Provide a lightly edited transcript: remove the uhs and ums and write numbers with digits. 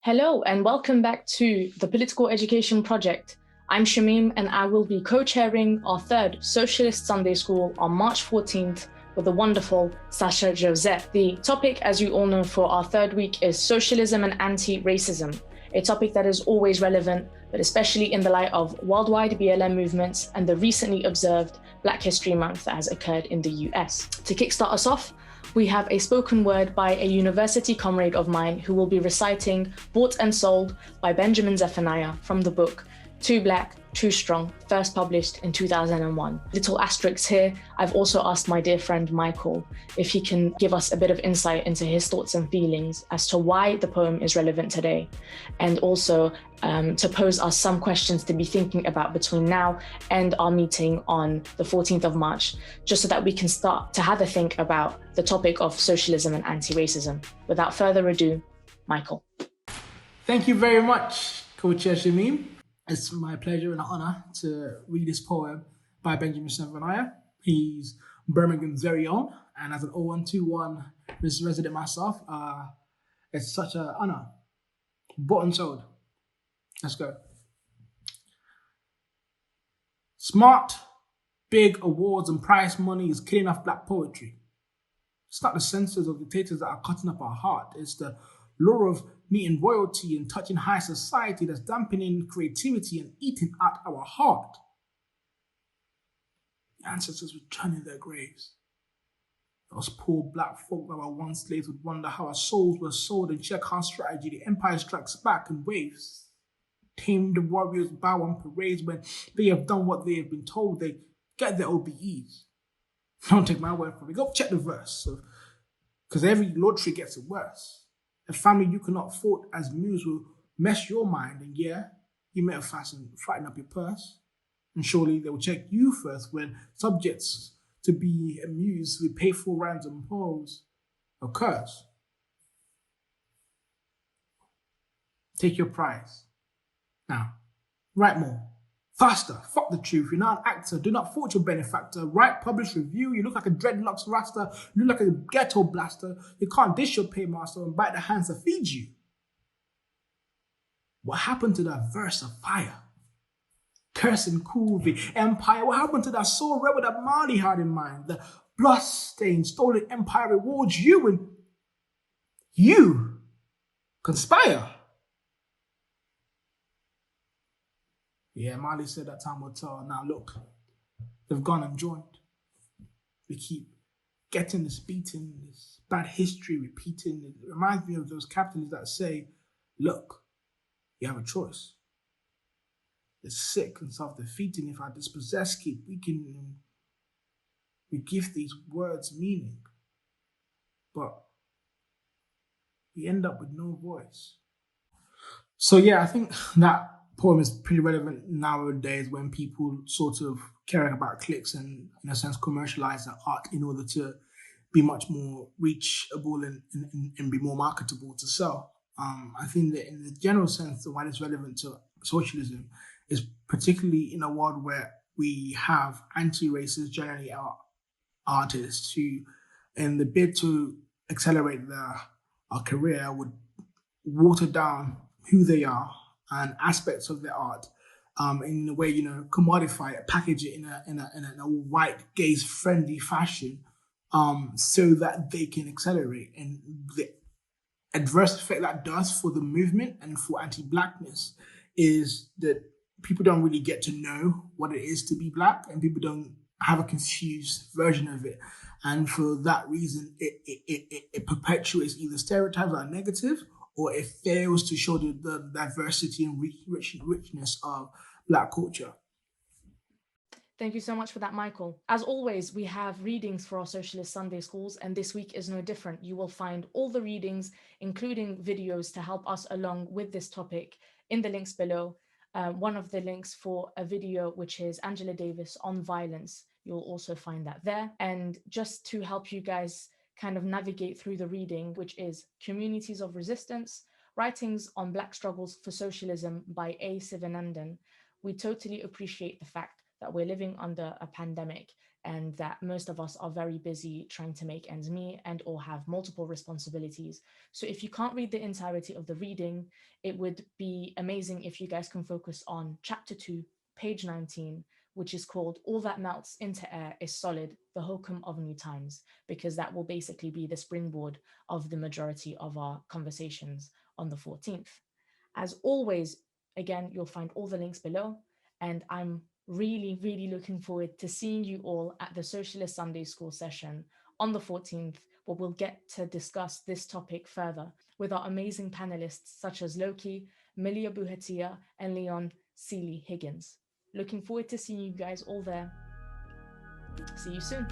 Hello and welcome back to the Political Education Project. I'm Shamine and I will be co-chairing our third Socialist Sunday School on March 14th with the wonderful Sasha Josette. The topic, as you all know, for our third week is Socialism and Anti-Racism, a topic that is always relevant, but especially in the light of worldwide BLM movements and the recently observed Black History Month that has occurred in the US. To kickstart us off, we have a spoken word by a university comrade of mine who will be reciting Bought and Sold by Benjamin Zephaniah from the book Too Black, Too Strong, first published in 2001. Little asterisks here, I've also asked my dear friend Michael if he can give us a bit of insight into his thoughts and feelings as to why the poem is relevant today, and also to pose us some questions to be thinking about between now and our meeting on the 14th of March, just so that we can start to have a think about the topic of socialism and anti-racism. Without further ado, Michael. Thank you very much, Co-Chair Shamine. It's my pleasure and honor to read this poem by Benjamin Zephaniah. He's Birmingham's very own, and as an 0121 resident myself, it's such an honor. Bought and sold. Let's go. Smart, big awards and prize money is killing off Black poetry. It's not the censors of dictators that are cutting up our heart. It's the lure of meeting royalty and touching high society that's dampening creativity and eating at our heart. The ancestors were turning their graves. Those poor Black folk that were once slaves would wonder how our souls were sold and check our strategy. The empire strikes back in waves. Tamed warriors bow on parades when they have done what they have been told. They get their OBEs. Don't take my word for it. Go check the verse. Because every lottery gets it worse. A family you cannot afford as muse will mess your mind, and yeah, you may have frightened up your purse. And surely they will check you first when subjects to be amused with payful rhymes and poems occurs. Take your prize. Now, write more. Faster. Fuck the truth. You're not an actor. Do not fault your benefactor. Write, publish, review. You look like a dreadlocks rasta. You look like a ghetto blaster. You can't dish your paymaster and bite the hands that feed you. What happened to that verse of fire? Cursing cool the empire. What happened to that soul rebel that Malia had in mind? The blood-stained, stolen empire rewards you, and you conspire. Yeah, Malia said that time will tell. Now look, they've gone and joined. We keep getting this beating, this bad history repeating. It reminds me of those captains that say, look, you have a choice. It's sick and self-defeating if our dispossessed keep weakening. We give these words meaning, but we end up with no voice. So yeah, I think that poem is pretty relevant nowadays when people sort of care about clicks and, in a sense, commercialize their art in order to be much more reachable and be more marketable to sell. I think that in the general sense, why it's relevant to socialism is particularly in a world where we have anti-racist, generally artists who, in the bid to accelerate our career, would water down who they are and aspects of their art in a way, commodify it, package it in a white gaze friendly fashion, so that they can accelerate. And the adverse effect that does for the movement and for anti-Blackness is that people don't really get to know what it is to be Black, and people don't have a confused version of it. And for that reason, it perpetuates either stereotypes that are negative, or it fails to show the diversity and richness of Black culture. Thank you so much for that, Michael. As always, we have readings for our Socialist Sunday Schools, and this week is no different. You will find all the readings, including videos to help us along with this topic, in the links below. One of the links for a video, which is Angela Davis on violence. You'll also find that there. And just to help you guys kind of navigate through the reading, which is Communities of Resistance, Writings on Black Struggles for Socialism by A. Sivanandan. We totally appreciate the fact that we're living under a pandemic and that most of us are very busy trying to make ends meet and or have multiple responsibilities. So if you can't read the entirety of the reading, it would be amazing if you guys can focus on chapter 2, page 19, which is called All That Melts into Air is Solid, the Hokum of New Times, because that will basically be the springboard of the majority of our conversations on the 14th. As always, again, you'll find all the links below, and I'm really looking forward to seeing you all at the Socialist Sunday School session on the 14th, where we'll get to discuss this topic further with our amazing panelists such as Lowkey, Malia Bouattia, and Leon Sealey-Huggins. Looking forward to seeing you guys all there. See you soon.